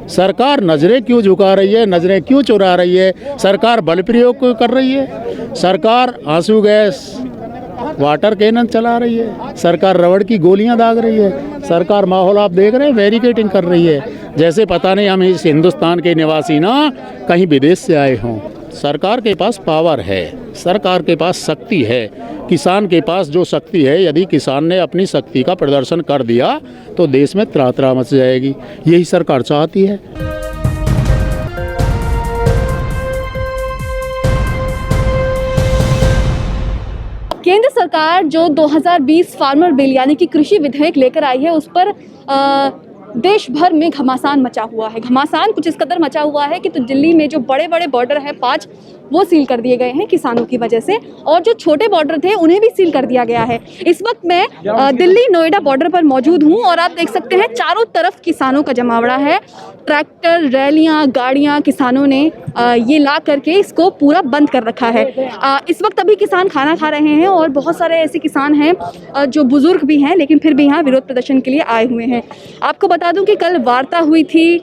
सरकार नज़रें क्यों झुका रही है, नज़रें क्यों चुरा रही है, सरकार बल प्रयोग क्यों कर रही है, सरकार आंसू गैस वाटर कैनन चला रही है, सरकार रबड़ की गोलियां दाग रही है, सरकार माहौल आप देख रहे हैं बैरिकेडिंग कर रही है, जैसे पता नहीं हम इस हिंदुस्तान के निवासी ना कहीं विदेश से आए हों। सरकार के पास पावर है, सरकार के पास शक्ति है, किसान के पास जो शक्ति है, यदि किसान ने अपनी शक्ति का प्रदर्शन कर दिया तो देश में त्राह मच जाएगी। यही सरकार चाहती है। केंद्र सरकार जो 2020 फार्मर बिल यानी कि कृषि विधेयक लेकर आई है, उस पर देश भर में घमासान मचा हुआ है। घमासान कुछ इस कदर मचा हुआ है कि तो दिल्ली में जो बड़े बड़े बॉर्डर हैं 5, वो सील कर दिए गए हैं किसानों की वजह से, और जो छोटे बॉर्डर थे उन्हें भी सील कर दिया गया है। इस वक्त मैं दिल्ली नोएडा बॉर्डर पर मौजूद हूं और आप देख सकते हैं चारों तरफ किसानों का जमावड़ा है। ट्रैक्टर, रैलियां, गाड़ियां किसानों ने ये ला करके इसको पूरा बंद कर रखा है। इस वक्त अभी किसान खाना खा रहे हैं और बहुत सारे ऐसे किसान हैं जो बुजुर्ग भी हैं लेकिन फिर भी यहाँ विरोध प्रदर्शन के लिए आए हुए हैं। आपको बता दूं कि कल वार्ता हुई थी,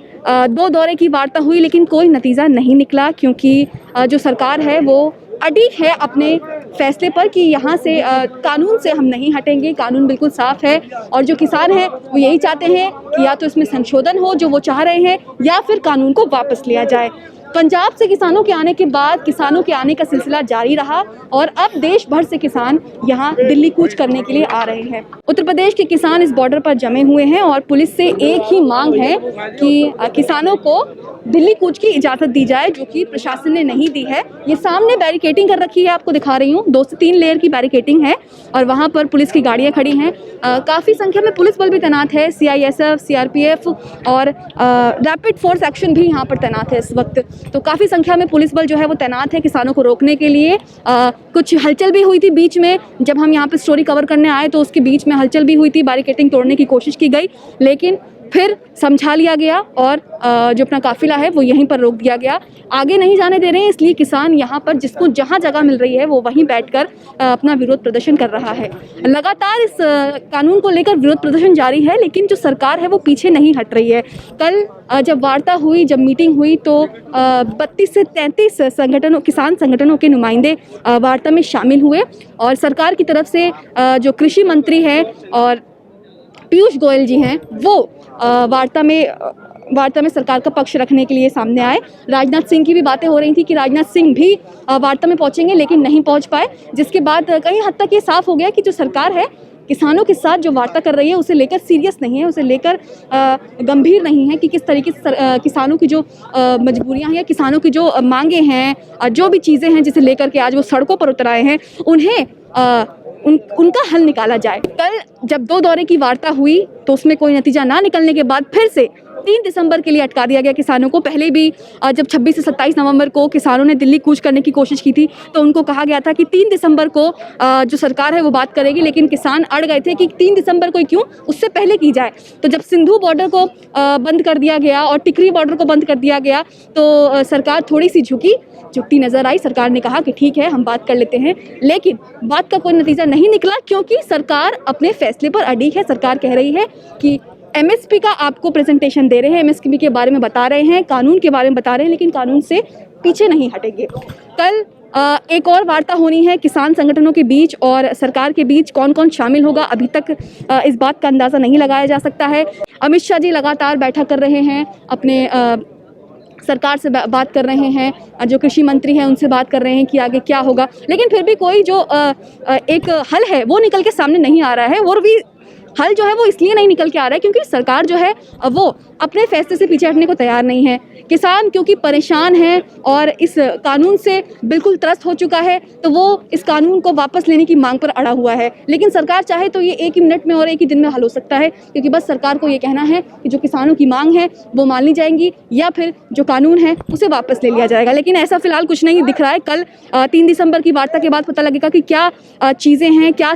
2 दौरे की वार्ता हुई, लेकिन कोई नतीजा नहीं निकला क्योंकि जो सरकार है वो अड़ी है अपने फैसले पर कि यहाँ से कानून से हम नहीं हटेंगे। कानून बिल्कुल साफ है और जो किसान हैं वो यही चाहते हैं कि या तो इसमें संशोधन हो जो वो चाह रहे हैं, या फिर कानून को वापस लिया जाए। पंजाब से किसानों के आने के बाद किसानों के आने का सिलसिला जारी रहा और अब देश भर से किसान यहाँ दिल्ली कूच करने के लिए आ रहे हैं। उत्तर प्रदेश के किसान इस बॉर्डर पर जमे हुए हैं और पुलिस से एक ही मांग है कि किसानों को दिल्ली कूच की इजाज़त दी जाए, जो कि प्रशासन ने नहीं दी है। ये सामने बैरिकेडिंग कर रखी है, आपको दिखा रही हूँ, 2 से 3 लेयर की बैरिकेडिंग है और वहाँ पर पुलिस की गाड़ियाँ खड़ी हैं। काफ़ी संख्या में पुलिस बल भी तैनात है, CISF, CRPF और रैपिड फोर्स एक्शन भी यहाँ पर तैनात है इस वक्त। तो काफ़ी संख्या में पुलिस बल जो है वो तैनात है किसानों को रोकने के लिए। कुछ हलचल भी हुई थी बीच में, जब हम यहाँ पे स्टोरी कवर करने आए तो उसके बीच में हलचल भी हुई थी, बैरिकेडिंग तोड़ने की कोशिश की गई, लेकिन फिर समझा लिया गया और जो अपना काफिला है वो यहीं पर रोक दिया गया। आगे नहीं जाने दे रहे हैं, इसलिए किसान यहाँ पर जिसको जहाँ जगह मिल रही है वो वहीं बैठकर अपना विरोध प्रदर्शन कर रहा है। लगातार इस कानून को लेकर विरोध प्रदर्शन जारी है, लेकिन जो सरकार है वो पीछे नहीं हट रही है। कल जब वार्ता हुई, जब मीटिंग हुई तो 32 से 33 संगठनों, किसान संगठनों के नुमाइंदे वार्ता में शामिल हुए और सरकार की तरफ से जो कृषि मंत्री हैं और पीयूष गोयल जी हैं वो वार्ता में सरकार का पक्ष रखने के लिए सामने आए। राजनाथ सिंह की भी बातें हो रही थी कि राजनाथ सिंह भी वार्ता में पहुंचेंगे, लेकिन नहीं पहुंच पाए, जिसके बाद कहीं हद तक ये साफ हो गया कि जो सरकार है किसानों के साथ जो वार्ता कर रही है उसे लेकर सीरियस नहीं है, उसे लेकर गंभीर नहीं है कि किस तरीके से किसानों की जो मजबूरियां हैं, किसानों की जो मांगे हैं, जो भी चीज़ें हैं जिसे लेकर के आज वो सड़कों पर उतर आए हैं, उन्हें उनका हल निकाला जाए। कल जब 2 दौरे की वार्ता हुई तो उसमें कोई नतीजा ना निकलने के बाद फिर से 3 दिसंबर के लिए अटका दिया गया किसानों को। पहले भी जब 26 से 27 नवंबर को किसानों ने दिल्ली कूच करने की कोशिश की थी तो उनको कहा गया था कि 3 दिसंबर को जो सरकार है वो बात करेगी, लेकिन किसान अड़ गए थे कि 3 दिसंबर को क्यों, उससे पहले की जाए। तो जब सिंधु बॉर्डर को बंद कर दिया गया और टिकरी बॉर्डर को बंद कर दिया गया तो सरकार थोड़ी सी झुकती नजर आई। सरकार ने कहा कि ठीक है हम बात कर लेते हैं, लेकिन बात का कोई नतीजा नहीं निकला क्योंकि सरकार अपने फैसले पर अड़ी है। सरकार कह रही है कि MSP का आपको प्रेजेंटेशन दे रहे हैं, MSP के बारे में बता रहे हैं, कानून के बारे में बता रहे हैं, लेकिन कानून से पीछे नहीं हटेंगे। कल एक और वार्ता होनी है किसान संगठनों के बीच और सरकार के बीच। कौन कौन शामिल होगा अभी तक इस बात का अंदाज़ा नहीं लगाया जा सकता है। अमित शाह जी लगातार बैठक कर रहे हैं, अपने सरकार से बात कर रहे हैं, जो कृषि मंत्री हैं उनसे बात कर रहे हैं कि आगे क्या होगा, लेकिन फिर भी कोई जो एक हल है वो निकल के सामने नहीं आ रहा है। और भी हल जो है वो इसलिए नहीं निकल के आ रहा है क्योंकि सरकार जो है वो अपने फैसले से पीछे हटने को तैयार नहीं है। किसान क्योंकि परेशान हैं और इस कानून से बिल्कुल त्रस्त हो चुका है, तो वो इस कानून को वापस लेने की मांग पर अड़ा हुआ है। लेकिन सरकार चाहे तो ये 1 ही मिनट में और 1 ही दिन में हल हो सकता है, क्योंकि बस सरकार को ये कहना है कि जो किसानों की मांग है वो मान ली जाएंगी या फिर जो कानून है उसे वापस ले लिया जाएगा। लेकिन ऐसा फिलहाल कुछ नहीं दिख रहा है। कल 3 दिसंबर की वार्ता के बाद पता लगेगा कि क्या चीज़ें हैं, क्या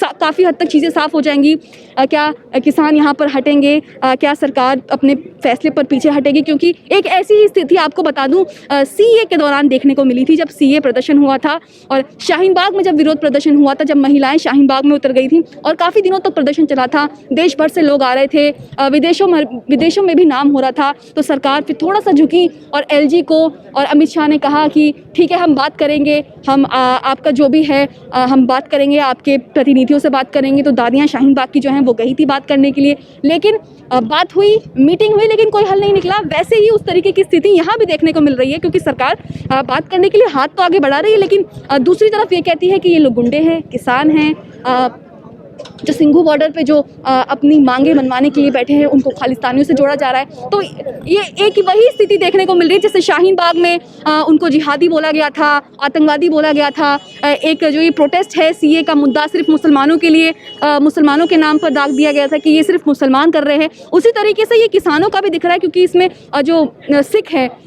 काफ़ी हद तक चीज़ें साफ़ हो जाएंगी? क्या किसान यहाँ पर हटेंगे? क्या सरकार अपने फैसले पर पीछे हटेगी? क्योंकि एक ऐसी ही स्थिति आपको बता दूं सीए के दौरान देखने को मिली थी, जब सीए प्रदर्शन हुआ था और शाहीन बाग में जब विरोध प्रदर्शन हुआ था, जब महिलाएं शाहीन बाग में उतर गई थी और काफ़ी दिनों तक प्रदर्शन चला था, देश भर से लोग आ रहे थे, विदेशों में भी नाम हो रहा था, तो सरकार फिर थोड़ा सा झुकी और एलजी को और अमित शाह ने कहा कि ठीक है, हम बात करेंगे, हम आपका जो भी है हम बात करेंगे, आपके प्रतिनिधियों से बात करेंगे। तो दादियाँ शाहीन बाग की जो हैं वो गई थी बात करने के लिए, लेकिन बात हुई, मीटिंग हुई, लेकिन कोई हल नहीं निकला। वैसे ही उस तरीके की स्थिति यहाँ भी देखने को मिल रही है, क्योंकि सरकार बात करने के लिए हाथ तो आगे बढ़ा रही है, लेकिन दूसरी तरफ ये कहती है कि ये लोग गुंडे हैं, किसान हैं, जो सिंघू बॉर्डर पे जो अपनी मांगे मनवाने के लिए बैठे हैं, उनको खालिस्तानियों से जोड़ा जा रहा है। तो ये एक वही स्थिति देखने को मिल रही है, जैसे शाहीन बाग में उनको जिहादी बोला गया था, आतंकवादी बोला गया था। एक जो ये प्रोटेस्ट है सीए का मुद्दा सिर्फ मुसलमानों के लिए, मुसलमानों के नाम पर दाग दिया गया था कि ये सिर्फ मुसलमान कर रहे हैं। उसी तरीके से ये किसानों का भी दिख रहा है, क्योंकि इसमें जो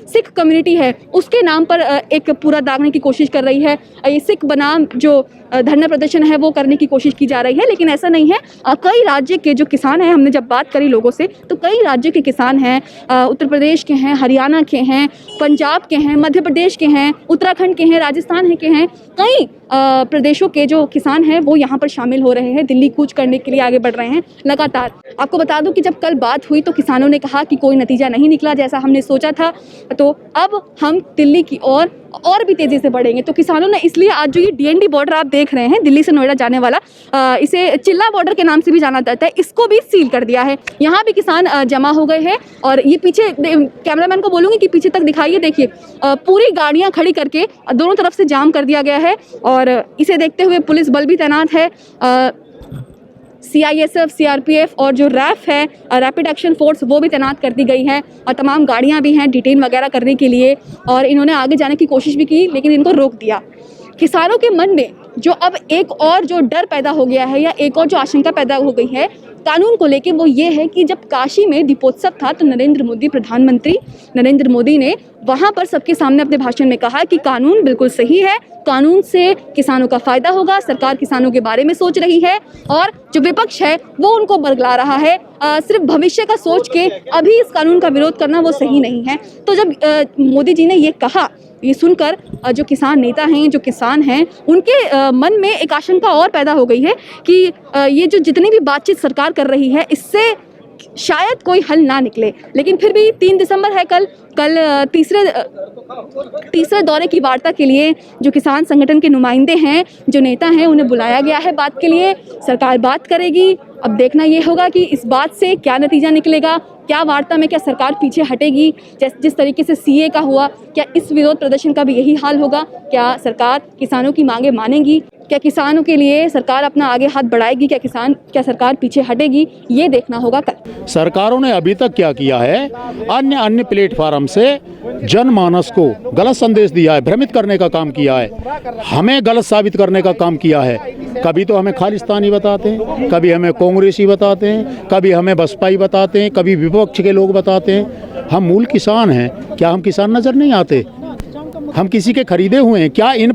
सिख कम्युनिटी है उसके नाम पर एक पूरा दागने की कोशिश कर रही है। ये सिख बनाम जो धरना प्रदर्शन है वो करने की कोशिश की जा रही है, लेकिन ऐसा नहीं है। कई राज्य के जो किसान हैं, हमने जब बात करी लोगों से, तो कई राज्य के किसान हैं, उत्तर प्रदेश के हैं, हरियाणा के हैं, पंजाब के हैं, मध्य प्रदेश के हैं, उत्तराखंड के हैं, राजस्थान के हैं, कई प्रदेशों के जो किसान हैं वो यहाँ पर शामिल हो रहे हैं, दिल्ली कूच करने के लिए आगे बढ़ रहे हैं लगातार। आपको बता दूं कि जब कल बात हुई तो किसानों ने कहा कि कोई नतीजा नहीं निकला जैसा हमने सोचा था, तो अब हम दिल्ली की ओर और भी तेज़ी से बढ़ेंगे। तो किसानों ने इसलिए आज जो ये डीएनडी बॉर्डर आप देख रहे हैं, दिल्ली से नोएडा जाने वाला, इसे चिल्ला बॉर्डर के नाम से भी जाना जाता है, इसको भी सील कर दिया है। यहाँ भी किसान जमा हो गए हैं और ये पीछे कैमरामैन को बोलूँगी कि पीछे तक दिखाइए, देखिए पूरी गाड़ियाँ खड़ी करके दोनों तरफ से जाम कर दिया गया है और इसे देखते हुए पुलिस बल भी तैनात है। सीआईएसएफ, सीआरपीएफ और जो रैफ है, रैपिड एक्शन फोर्स, वो भी तैनात कर दी गई है और तमाम गाड़ियां भी हैं डिटेन वगैरह करने के लिए। और इन्होंने आगे जाने की कोशिश भी की, लेकिन इनको रोक दिया। किसानों के मन में जो अब एक और जो डर पैदा हो गया है या एक और जो आशंका पैदा हो गई है कानून को लेके, वो ये है कि जब काशी में दीपोत्सव था तो प्रधानमंत्री नरेंद्र मोदी ने वहाँ पर सबके सामने अपने भाषण में कहा कि कानून बिल्कुल सही है, कानून से किसानों का फायदा होगा, सरकार किसानों के बारे में सोच रही है और जो विपक्ष है वो उनको बरगला रहा है। सिर्फ भविष्य का सोच के अभी इस कानून का विरोध करना वो सही नहीं है। तो जब मोदी जी ने ये कहा, ये सुनकर जो किसान नेता हैं, जो किसान हैं, उनके मन में एक आशंका और पैदा हो गई है कि ये जो जितनी भी बातचीत सरकार कर रही है इससे शायद कोई हल ना निकले। लेकिन फिर भी 3 दिसंबर है, कल तीसरे दौरे की वार्ता के लिए जो किसान संगठन के नुमाइंदे हैं, जो नेता हैं, उन्हें बुलाया गया है बात के लिए। सरकार बात करेगी। अब देखना ये होगा कि इस बात से क्या नतीजा निकलेगा, क्या वार्ता में क्या सरकार पीछे हटेगी, जिस तरीके से सीए का हुआ, क्या इस विरोध प्रदर्शन का भी यही हाल होगा? क्या सरकार किसानों की मांगे मानेगी? क्या किसानों के लिए सरकार अपना आगे हाथ बढ़ाएगी? क्या सरकार पीछे हटेगी? ये देखना होगा कल। सरकारों ने अभी तक क्या किया है, अन्य प्लेटफार्म से जनमानस को गलत संदेश दिया है, भ्रमित करने का काम किया है, हमें गलत साबित करने का काम किया है। कभी तो हमें खालिस्तानी बताते हैं, कभी हमें कांग्रेसी बताते हैं, कभी हमें बसपाई बताते हैं, कभी विपक्ष के लोग बताते हैं। हम मूल किसान हैं, क्या हम किसान नज़र नहीं आते? हम किसी के खरीदे हुए हैं क्या? इन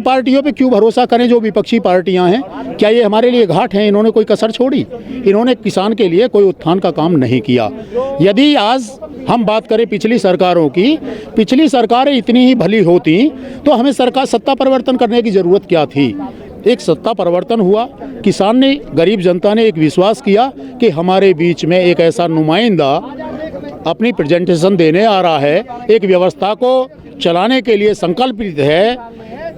पार्टियों पे क्यों भरोसा करें जो विपक्षी पार्टियां हैं? क्या ये हमारे लिए घाट हैं? इन्होंने कोई कसर छोड़ी? इन्होंने किसान के लिए कोई उत्थान का काम नहीं किया। यदि आज हम बात करें पिछली सरकारों की, पिछली सरकारें इतनी ही भली होती तो हमें सत्ता परिवर्तन करने की ज़रूरत क्या थी? एक सत्ता परिवर्तन हुआ, किसान ने, गरीब जनता ने एक विश्वास किया कि हमारे बीच में एक ऐसा नुमाइंदा अपनी प्रेजेंटेशन देने आ रहा है, एक व्यवस्था को चलाने के लिए संकल्पित है।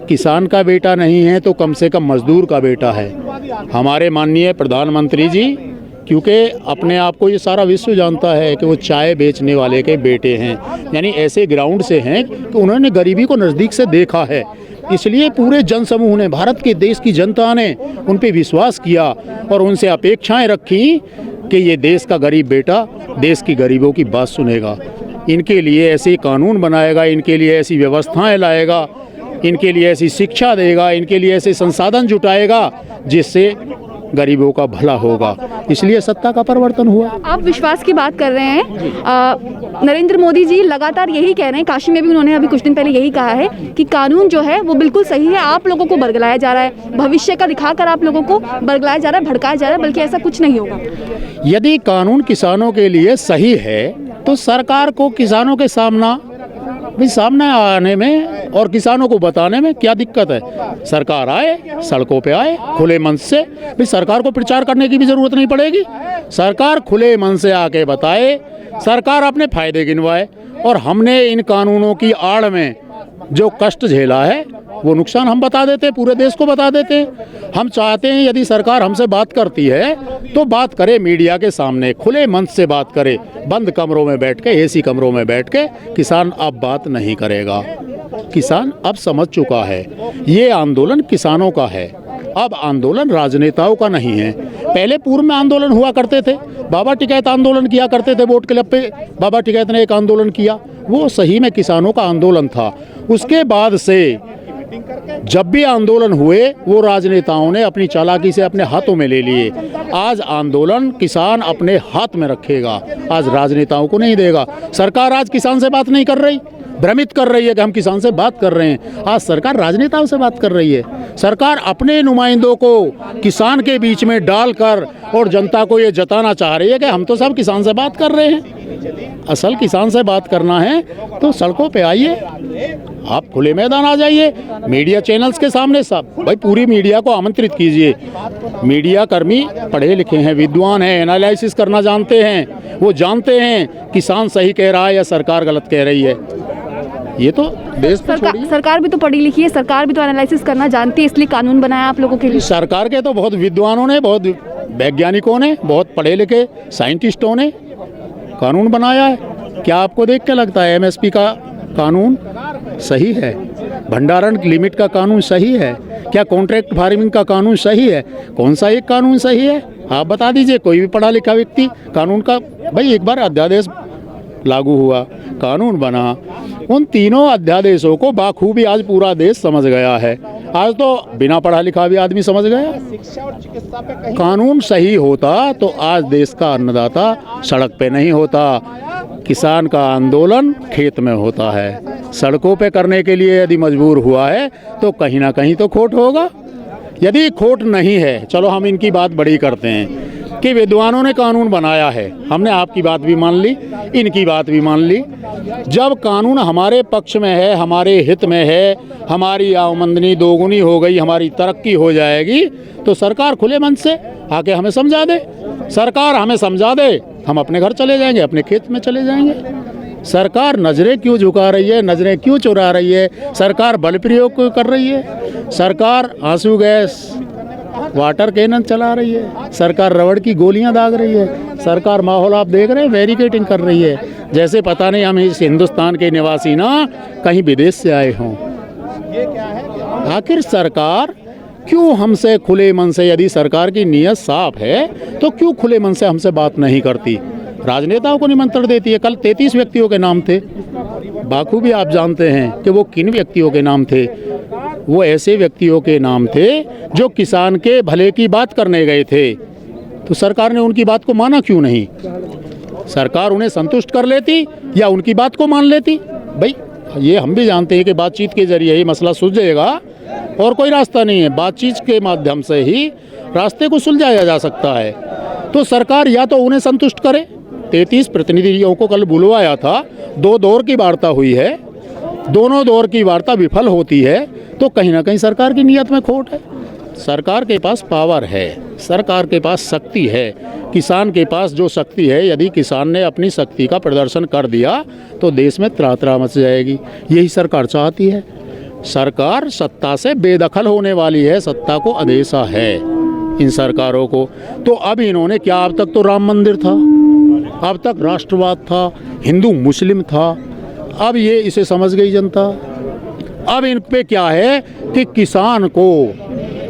किसान का बेटा नहीं है तो कम से कम मजदूर का बेटा है। हमारे माननीय प्रधानमंत्री जी, क्योंकि अपने आप को ये सारा विश्व जानता है कि वो चाय बेचने वाले के बेटे हैं, यानी ऐसे ग्राउंड से हैं कि उन्होंने गरीबी को नज़दीक से देखा है। इसलिए पूरे जनसमूह ने, भारत के देश की जनता ने उन पे विश्वास किया और उनसे अपेक्षाएं रखी कि ये देश का गरीब बेटा देश की गरीबों की बात सुनेगा, इनके लिए ऐसे कानून बनाएगा, इनके लिए ऐसी व्यवस्थाएं लाएगा, इनके लिए ऐसी शिक्षा देगा, इनके लिए ऐसे संसाधन जुटाएगा जिससे गरीबों का भला होगा, इसलिए सत्ता का परिवर्तन हुआ। आप विश्वास की बात कर रहे हैं। नरेंद्र मोदी जी लगातार यही कह रहे हैं, काशी में भी उन्होंने अभी कुछ दिन पहले यही कहा है कि कानून जो है वो बिल्कुल सही है, आप लोगों को बरगलाया जा रहा है, भविष्य का दिखाकर आप लोगों को बरगलाया जा रहा है, भड़काया जा रहा है, बल्कि ऐसा कुछ नहीं होगा। यदि कानून किसानों के लिए सही है तो सरकार को किसानों के सामने आने में और किसानों को बताने में क्या दिक्कत है। सरकार आए, सड़कों पे आए खुले मन से, भी सरकार को प्रचार करने की भी जरूरत नहीं पड़ेगी। सरकार खुले मन से आके बताए, सरकार अपने फायदे गिनवाए, और हमने इन कानूनों की आड़ में जो कष्ट झेला है वो नुकसान हम बता देते हैं, पूरे देश को बता देते हैं। हम चाहते हैं यदि सरकार हमसे बात करती है तो बात करे मीडिया के सामने, खुले मन से बात करे, बंद कमरों में बैठ के, एसी कमरों में बैठ के किसान अब बात नहीं करेगा। किसान अब समझ चुका है ये आंदोलन किसानों का है, अब आंदोलन राजनेताओं का नहीं है। पहले पूर्व में आंदोलन हुआ करते थे, बाबा टिकैत आंदोलन किया करते थे, वोट क्लब पे बाबा टिकैत ने एक आंदोलन किया, वो सही में किसानों का आंदोलन था। उसके बाद से जब भी आंदोलन हुए वो राजनेताओं ने अपनी चालाकी से अपने हाथों में ले लिए। आज आंदोलन किसान अपने हाथ में रखेगा, आज राजनेताओं को नहीं देगा। सरकार आज किसान से बात नहीं कर रही, भ्रमित कर रही है कि हम किसान से बात कर रहे हैं। आज सरकार राजनेताओं से बात कर रही है। सरकार अपने नुमाइंदों को किसान के बीच में डालकर और जनता को ये जताना चाह रही है कि हम तो सब किसान से बात कर रहे हैं। असल किसान से बात करना है तो सड़कों पे आइए, आप खुले मैदान आ जाइए, मीडिया चैनल्स के सामने सब, भाई पूरी मीडिया को आमंत्रित कीजिए। मीडिया कर्मी पढ़े लिखे हैं, विद्वान हैं, एनालिसिस करना जानते हैं, वो जानते हैं किसान सही कह रहा है या सरकार गलत कह रही है। ये तो देश सरकार भी तो पढ़ी लिखी है, सरकार भी तो एनालिसिस करना जानती है, इसलिए कानून बनाया आप लोगों के लिए। सरकार के तो बहुत विद्वानों ने, बहुत वैज्ञानिकों ने, बहुत पढ़े लिखे साइंटिस्टों ने कानून बनाया है। क्या आपको देख के लगता है एमएसपी का कानून सही है? भंडारण लिमिट का कानून सही है? क्या कॉन्ट्रैक्ट फार्मिंग का कानून सही है? कौन सा एक कानून सही है आप बता दीजिए। कोई भी पढ़ा लिखा व्यक्ति कानून का, भाई एक बार अध्यादेश लागू हुआ, कानून बना, उन तीनों अध्यादेशों को बाखूबी आज पूरा देश समझ गया है। आज तो बिना पढ़ा लिखा भी आदमी समझ गया। कानून सही होता तो आज देश का अन्नदाता सड़क पे नहीं होता, किसान का आंदोलन खेत में होता है। सड़कों पे करने के लिए यदि मजबूर हुआ है तो कहीं ना कहीं तो खोट होगा। यदि खोट नहीं है, चलो हम इनकी बात बड़ी करते हैं कि विद्वानों ने कानून बनाया है, हमने आपकी बात भी मान ली, इनकी बात भी मान ली। जब कानून हमारे पक्ष में है, हमारे हित में है, हमारी आमदनी दोगुनी हो गई, हमारी तरक्की हो जाएगी, तो सरकार खुले मन से आके हमें समझा दे। सरकार हमें समझा दे, हम अपने घर चले जाएंगे, अपने खेत में चले जाएंगे। सरकार नज़रें क्यों झुका रही है, नज़रें क्यों चुरा रही है? सरकार बल प्रयोग कर रही है, सरकार आंसू गैस वाटर कैनन चला रही है, सरकार रबड़ की गोलियां दाग रही है, सरकार माहौल आप देख रहे हैं बैरिकेडिंग कर रही है, जैसे पता नहीं हम इस हिंदुस्तान के निवासी ना कहीं विदेश से आए हों। आखिर सरकार क्यों हमसे खुले मन से, यदि सरकार की नीयत साफ है तो क्यों खुले मन से हमसे बात नहीं करती? राजनेताओं को निमंत्रण देती है। कल 33 व्यक्तियों के नाम थे, बाखूबी आप जानते हैं कि वो किन व्यक्तियों के नाम थे। वो ऐसे व्यक्तियों के नाम थे जो किसान के भले की बात करने गए थे, तो सरकार ने उनकी बात को माना क्यों नहीं? सरकार उन्हें संतुष्ट कर लेती या उनकी बात को मान लेती? भाई ये हम भी जानते हैं कि बातचीत के जरिए ही मसला सुलझेगा और कोई रास्ता नहीं है। बातचीत के माध्यम से ही रास्ते को सुलझाया जा सकता है। तो सरकार या तो उन्हें संतुष्ट करे, 33 प्रतिनिधियों को कल बुलवाया था, 2 दौर की वार्ता हुई है, दोनों दौर की वार्ता विफल होती है तो कहीं ना कहीं सरकार की नीयत में खोट है। सरकार के पास पावर है, सरकार के पास शक्ति है, किसान के पास जो शक्ति है, यदि किसान ने अपनी शक्ति का प्रदर्शन कर दिया तो देश में त्रात्रा मच जाएगी। यही सरकार चाहती है। सरकार सत्ता से बेदखल होने वाली है, सत्ता को अंदेशा है इन सरकारों को। तो अब इन्होंने क्या, अब तक तो राम मंदिर था, अब तक राष्ट्रवाद था, हिंदू मुस्लिम था, अब ये इसे समझ गई जनता। अब इन पे क्या है कि किसान को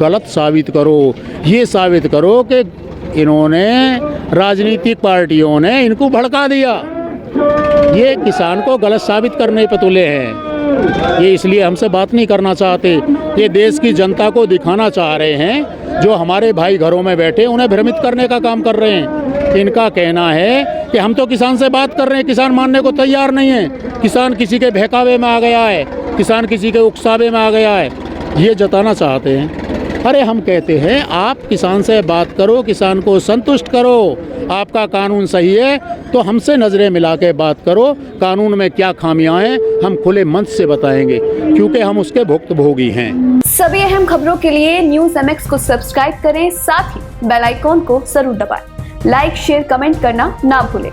गलत साबित करो, ये साबित करो कि इन्होंने, राजनीतिक पार्टियों ने इनको भड़का दिया, ये किसान को गलत साबित करने पे तुले हैं। ये इसलिए हमसे बात नहीं करना चाहते, ये देश की जनता को दिखाना चाह रहे हैं जो हमारे भाई घरों में बैठे उन्हें भ्रमित करने का काम कर रहे हैं। इनका कहना है कि हम तो किसान से बात कर रहे हैं, किसान मानने को तैयार नहीं है, किसान किसी के बहकावे में आ गया है, किसान किसी के उकसावे में आ गया है, ये जताना चाहते हैं। अरे हम कहते हैं आप किसान से बात करो, किसान को संतुष्ट करो, आपका कानून सही है तो हमसे नज़रें मिला के बात करो, कानून में क्या खामियां हैं हम खुले मंच से बताएंगे, क्योंकि हम उसके भुक्तभोगी हैं। सभी अहम खबरों के लिए न्यूज़ MX को सब्सक्राइब करें, साथ ही बेल आइकॉन को जरूर दबाएं। लाइक, शेयर, कमेंट करना ना भूलें।